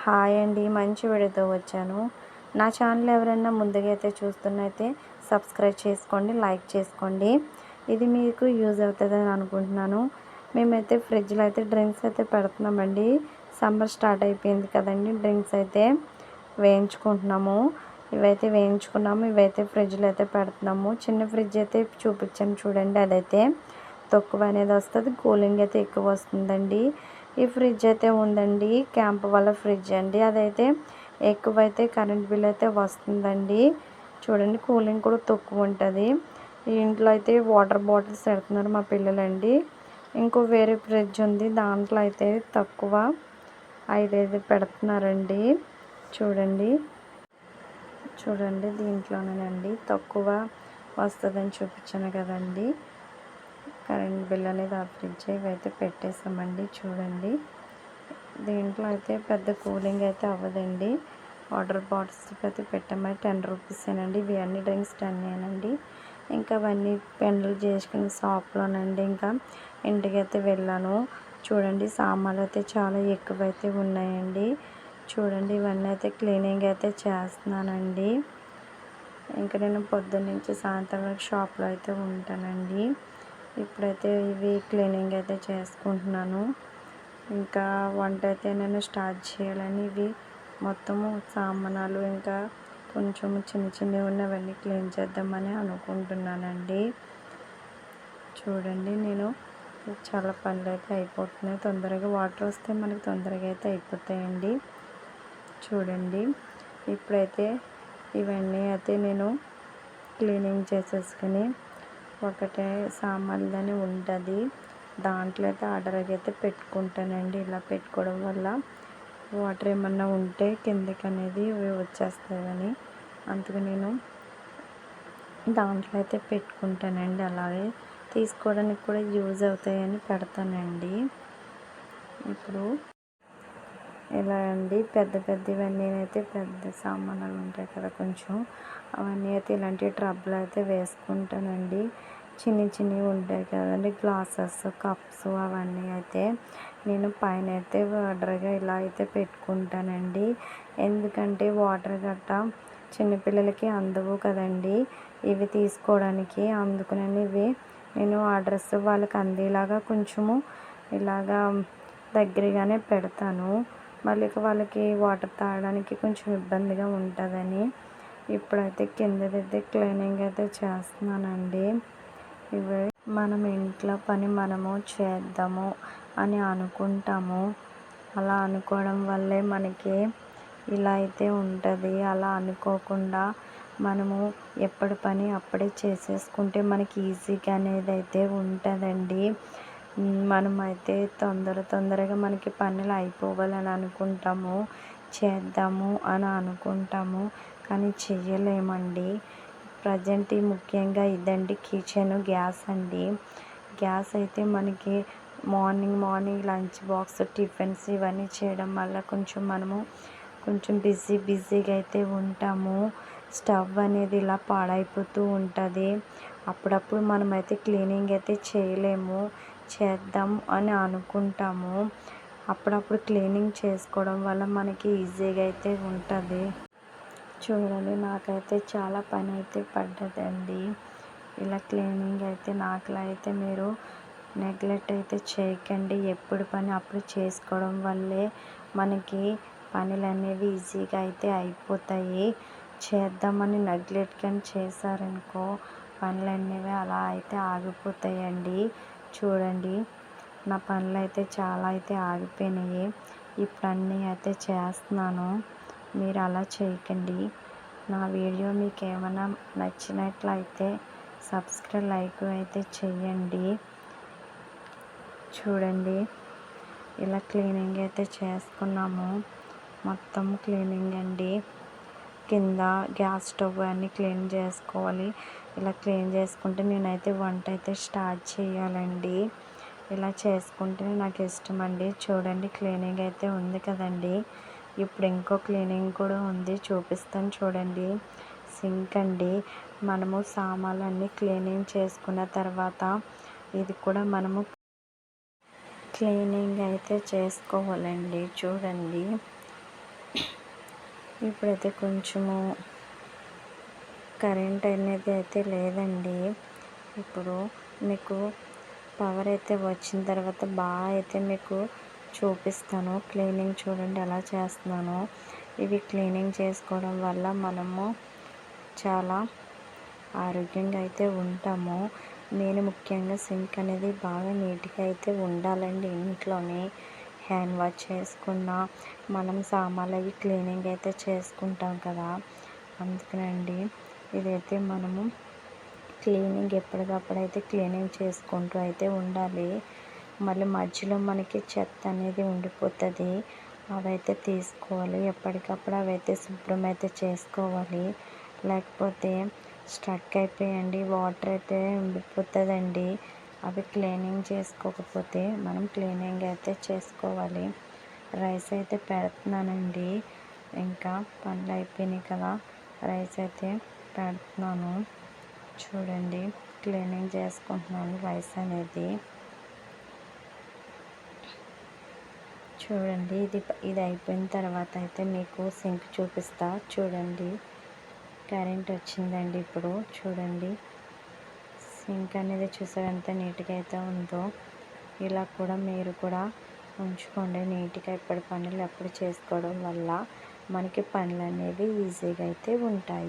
Hi అండి, మంచి వీడియోతో వచ్చాను. నా ఛానల్ ఎవరైనా ముందుగా అయితే చూస్తున్నైతే సబ్స్క్రైబ్ చేసుకోండి, లైక్ చేసుకోండి. ఇది మీకు యూజ్ అవుతుందని అనుకుంటున్నాను. మేమైతే ఫ్రిడ్జ్లో అయితే డ్రింక్స్ అయితే పెడుతున్నామండి. సమ్మర్ స్టార్ట్ అయిపోయింది కదండి, డ్రింక్స్ అయితే వేయించుకుంటున్నాము. ఇవైతే వేయించుకున్నాము, ఇవైతే ఫ్రిడ్జ్లో అయితే పెడుతున్నాము. చిన్న ఫ్రిడ్జ్ అయితే చూపించాను చూడండి, అదైతే తక్కువ అనేది వస్తుంది, కూలింగ్ అయితే ఎక్కువ వస్తుందండి. ఈ ఫ్రిడ్జ్ అయితే ఉందండి, క్యాంప్ వాళ్ళ ఫ్రిడ్జ్ అండి. అదైతే ఎక్కువైతే కరెంట్ బిల్ అయితే వస్తుందండి. చూడండి, కూలింగ్ కూడా తక్కువ ఉంటుంది. ఈ ఇంట్లో అయితే వాటర్ బాటిల్స్ పెడుతున్నారు మా పిల్లలండి. ఇంకో వేరే ఫ్రిడ్జ్ ఉంది, దాంట్లో అయితే తక్కువ 5 పెడుతున్నారండి. చూడండి చూడండి దీంట్లోనేనండి తక్కువ వస్తుందని చూపించాను కదండి. కరెంట్ బిల్ అనేది ఆ ఫ్రిడ్జ్ ఇవైతే పెట్టేసామండి. చూడండి, దీంట్లో అయితే పెద్ద కూలింగ్ అయితే అవ్వదండి. వాటర్ బాటిల్స్ అయితే పెట్టాము, 10 రూపీసేనండి. ఇవి అన్ని డ్రింక్స్ 10 ఇంకా అవన్నీ పెండ్లు చేసుకుని షాప్లోనండి. ఇంకా ఇంటికి అయితే వెళ్ళాను. చూడండి, సామాన్లు అయితే చాలా ఎక్కువైతే ఉన్నాయండి. చూడండి, ఇవన్నీ అయితే క్లీనింగ్ అయితే చేస్తున్నానండి. ఇంకా నేను పొద్దున్నుంచి సాయంత్రం వరకు షాప్లో అయితే ఉంటానండి. ఇప్పుడైతే ఇవి క్లీనింగ్ అయితే చేసుకుంటున్నాను. ఇంకా వంట అయితే నేను స్టార్ట్ చేయాలని ఇవి మొత్తము సామానాలు ఇంకా కొంచెం చిన్నవి ఉన్నవన్నీ క్లీన్ చేద్దామని అనుకుంటున్నానండి. చూడండి, నేను చాలా పనులు అయితే అయిపోతున్నాయి. తొందరగా వాటర్ వస్తే మనకి తొందరగా అయితే అయిపోతాయండి. చూడండి, ఇప్పుడైతే ఇవన్నీ అయితే నేను క్లీనింగ్ చేసేసుకుని ఒకటే సామాన్లని ఉంటుంది, దాంట్లో అయితే ఆర్డర్కి అయితే పెట్టుకుంటానండి. ఇలా పెట్టుకోవడం వల్ల వాటర్ ఏమన్నా ఉంటే కిందకి అనేది వచ్చేస్తాయని అందుకు నేను దాంట్లో అయితే పెట్టుకుంటానండి. అలాగే తీసుకోవడానికి కూడా యూజ్ అవుతాయని పెడతానండి. ఇప్పుడు ఇలా అండి పెద్దవన్నీ అయితే పెద్ద సామాన్లు ఉంటాయి కదా, కొంచెం అవన్నీ అయితే ఇలాంటి ట్రబ్బులు అయితే వేసుకుంటానండి. చిన్నవి ఉంటాయి కదండి, గ్లాసెస్, కప్స్, అవన్నీ అయితే నేను పైన అయితే ఆర్డర్గా ఇలా అయితే పెట్టుకుంటానండి. ఎందుకంటే వాటర్ గట్ట చిన్నపిల్లలకి అందవు కదండి ఇవి తీసుకోవడానికి. అందుకని ఇవి నేను ఆర్డర్స్ వాళ్ళకి అందేలాగా కొంచెము ఇలాగా దగ్గరగానే పెడతాను. మళ్ళీ వాళ్ళకి వాటర్ తాగడానికి కొంచెం ఇబ్బందిగా ఉంటుందని ఇప్పుడైతే కిందదైతే క్లీనింగ్ అయితే చేస్తున్నానండి. ఇవి మనం ఇంట్లో పని మనము చేద్దాము అని అనుకుంటాము. అలా అనుకోవడం వల్లే మనకి ఇలా అయితే ఉంటుంది. అలా అనుకోకుండా మనము ఎప్పటి పని అప్పుడే చేసేసుకుంటే మనకి ఈజీగా అనేది అయితే ఉంటుందండి. మనమైతే తొందరగా మనకి పనులు అయిపోవాలని అనుకుంటాము, చేద్దాము అని అనుకుంటాము, కానీ చెయ్యలేమండి. ప్రజెంట్ ముఖ్యంగా ఇదండి కిచెన్ గ్యాస్ అండి. గ్యాస్ అయితే మనకి మార్నింగ్ లంచ్ బాక్స్, టిఫిన్స్ ఇవన్నీ చేయడం వల్ల మనము కొంచెం బిజీగా అయితే ఉంటాము. స్టవ్ అనేది ఇలా పాడైపోతూ ఉంటుంది. అప్పుడప్పుడు మనమైతే క్లీనింగ్ అయితే చేయలేము, చేద్దాం అని అనుకుంటాము. అప్పుడప్పుడు క్లీనింగ్ చేసుకోవడం వల్ల మనకి ఈజీగా అయితే ఉంటుంది. చూడండి, నాకైతే చాలా పని అయితే పడ్డదండి. ఇలా క్లీనింగ్ అయితే నాకులా అయితే మీరు నెగ్లెక్ట్ అయితే చేయకండి. ఎప్పుడు పని అప్పుడు చేసుకోవడం వల్లే మనకి పనులు అనేవి ఈజీగా అయితే అయిపోతాయి. చేద్దామని నెగ్లెక్ట్ కానీ చేశారనుకో పనులు అనేవి అలా అయితే ఆగిపోతాయండి. చూడండి, నా పనులు అయితే చాలా అయితే ఆగిపోయినాయి. ఇప్పుడు అన్నీ అయితే చేస్తున్నాను. మీరు అలా చేయకండి. నా వీడియో మీకు ఏమైనా నచ్చినట్లయితే సబ్స్క్రైబ్, లైక్ అయితే చేయండి. చూడండి, ఇలా క్లీనింగ్ అయితే చేసుకున్నాము. మొత్తం క్లీనింగ్ అండి. కింద గ్యాస్ స్టవ్ అన్నీ క్లీన్ చేసుకోవాలి. ఇలా క్లీన్ చేసుకుంటే నేనైతే వంట అయితే స్టార్ట్ చేయాలండి. ఇలా చేసుకుంటే నాకు ఇష్టం అండి. చూడండి, క్లీనింగ్ అయితే ఉంది కదండి. ఇప్పుడు ఇంకో క్లీనింగ్ కూడా ఉంది, చూపిస్తాను చూడండి. సింక్ అండి. మనము సామాన్లు అన్నీ క్లీనింగ్ చేసుకున్న తర్వాత ఇది కూడా మనము క్లీనింగ్ అయితే చేసుకోవాలండి. చూడండి, ఇప్పుడైతే కొంచెము కరెంట్ అనేది అయితే లేదండి. ఇప్పుడు మీకు పవర్ అయితే వచ్చిన తర్వాత బాగా అయితే మీకు చూపిస్తాను. క్లీనింగ్ చూడండి ఎలా చేస్తున్నానో. ఇవి క్లీనింగ్ చేసుకోవడం వల్ల మనము చాలా ఆరోగ్యంగా అయితే ఉంటాము. నేను ముఖ్యంగా సింక్ అనేది బాగా నీట్గా అయితే ఉండాలండి ఇంట్లోని. హ్యాండ్ వాష్ చేసుకున్న మనం సామాన్లు అవి క్లీనింగ్ అయితే చేసుకుంటాం కదా, అందుకనండి ఇదైతే మనము క్లీనింగ్ ఎప్పటికప్పుడు అయితే క్లీనింగ్ చేసుకుంటూ అయితే ఉండాలి. మళ్ళీ మధ్యలో మనకి చెత్త అనేది ఉండిపోతుంది, అవైతే తీసుకోవాలి. ఎప్పటికప్పుడు అవైతే శుభ్రం అయితే చేసుకోవాలి. లేకపోతే స్ట్రక్ అయిపోయండి వాటర్ అయితే ఉండిపోతుందండి. అవి క్లీనింగ్ చేసుకోకపోతే మనం క్లీనింగ్ అయితే చేసుకోవాలి. రైస్ అయితే పెడుతున్నానండి. ఇంకా పనులు అయిపోయినాయి కదా, రైస్ అయితే పెడుతున్నాను. చూడండి క్లీనింగ్ చేసుకుంటున్నాను రైస్ అనేది. చూడండి ఇది అయిపోయిన తర్వాత అయితే మీకు సింక్ చూపిస్తా. చూడండి కరెంట్ వచ్చిందండి. ఇప్పుడు చూడండి సింక్ అనేది చూసారు ఎంత నీట్గా అయితే ఉందో. ఇలా కూడా మీరు కూడా ఉంచుకోండి నీట్గా. ఎప్పటి పనులు ఎప్పుడు చేసుకోవడం వల్ల మనకి పనులు అనేవి ఈజీగా అయితే ఉంటాయి.